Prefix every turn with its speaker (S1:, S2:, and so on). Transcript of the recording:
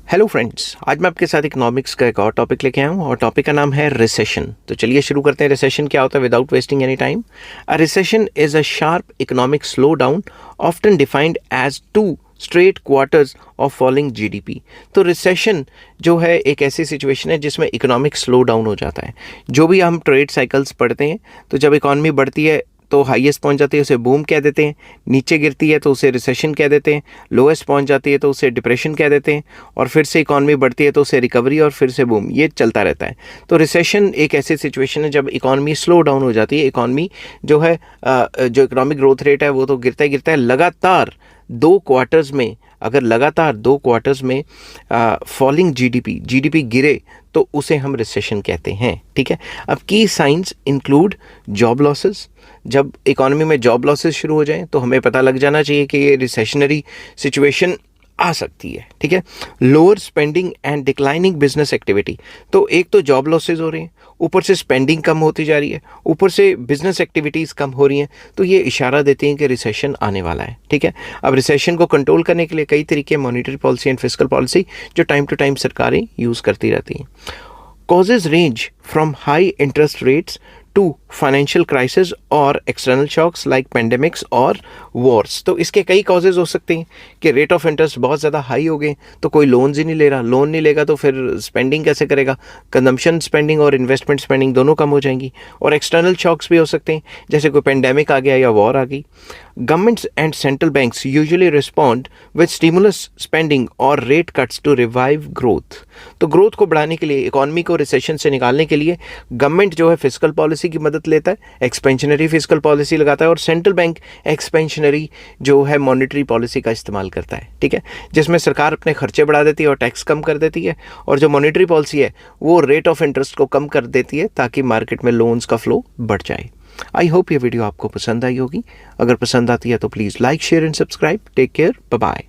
S1: Hello friends, आज मैं आपके साथ इकोनॉमिक्स का एक और टॉपिक लेके आया हूँ और टॉपिक का नाम है रिसेशन। तो चलिए शुरू करते हैं। रिसेशन क्या होता है without wasting any time. A recession is a sharp economic slowdown often defined as 2 straight quarters of falling GDP. तो रिसेशन जो है एक ऐसी सिचुएशन है जिसमें इकोनॉमिक स्लो डाउन हो जाता है। जो भी हम ट्रेड साइकिल्स पढ़ते हैं, तो जब इकॉनमी बढ़ती है तो हाईएस्ट पहुंच जाती है उसे बूम कह देते हैं, नीचे गिरती है तो उसे रिसेशन कह देते हैं, लोएस्ट पहुंच जाती है तो उसे डिप्रेशन कह देते हैं, और फिर से इकॉनमी बढ़ती है तो उसे रिकवरी और फिर से बूम, ये चलता रहता है। तो रिसेशन एक ऐसी सिचुएशन है जब इकॉनमी स्लो डाउन हो जाती है। इकॉनमी जो है जो इकोनॉमिक ग्रोथ रेट है वो तो गिरता ही गिरता है। लगातार 2 क्वार्टर्स में, अगर लगातार 2 क्वार्टर्स में फॉलिंग जीडीपी गिरे तो उसे हम रिसेशन कहते हैं। ठीक है। अब की साइंस इंक्लूड जॉब लॉसेस। जब इकोनॉमी में जॉब लॉसेस शुरू हो जाएं तो हमें पता लग जाना चाहिए कि ये रिसेशनरी सिचुएशन आ सकती है। ठीक है। Lower spending and declining business activity. तो एक तो जॉब लॉसेज हो रहे हैं, ऊपर से स्पेंडिंग कम होती जा रही है, ऊपर से बिजनेस एक्टिविटीज़ कम हो रही हैं, तो ये इशारा देती हैं कि रिसेशन आने वाला है। ठीक है। अब रिसेशन को कंट्रोल करने के लिए कई तरीके, monetary policy and fiscal policy, जो टाइम टू टाइम सरकारें यूज़ करती रहती हैं। Causes range from high interest rates to financial crisis और एक्सटर्नल शॉक्स लाइक पेंडेमिक्स और वॉर्स। तो इसके कई कॉजेज हो सकते हैं कि रेट ऑफ इंटरेस्ट बहुत ज़्यादा हाई हो गए तो कोई लोन्स ही नहीं ले रहा, लोन नहीं लेगा तो फिर स्पेंडिंग कैसे करेगा, कंजम्पशन स्पेंडिंग और इन्वेस्टमेंट स्पेंडिंग दोनों कम हो जाएंगी। और एक्सटर्नल शॉक्स भी हो सकते हैं, जैसे कोई पेंडेमिक आ गया या वॉर आ गई। Governments and central banks usually respond with stimulus spending और rate cuts to revive growth. तो ग्रोथ को बढ़ाने के लिए, इकॉनमी को रिसेशन से निकालने के लिए गवर्नमेंट जो है फिस्कल पॉलिसी की मदद लेता है, एक्सपेंशनरी फिस्कल पॉलिसी लगाता है, और सेंट्रल बैंक एक्सपेंशनरी जो है मॉनेटरी पॉलिसी का इस्तेमाल करता है। ठीक है। जिसमें सरकार अपने खर्चे बढ़ा देती है और टैक्स कम कर देती है, और जो मॉनेटरी पॉलिसी है वो रेट ऑफ इंटरेस्ट को कम कर देती है ताकि मार्केट में लोन्स का फ्लो बढ़ जाए। आई होप ये वीडियो आपको पसंद आई होगी। अगर पसंद आती है तो please like, share and subscribe. Take care, bye bye.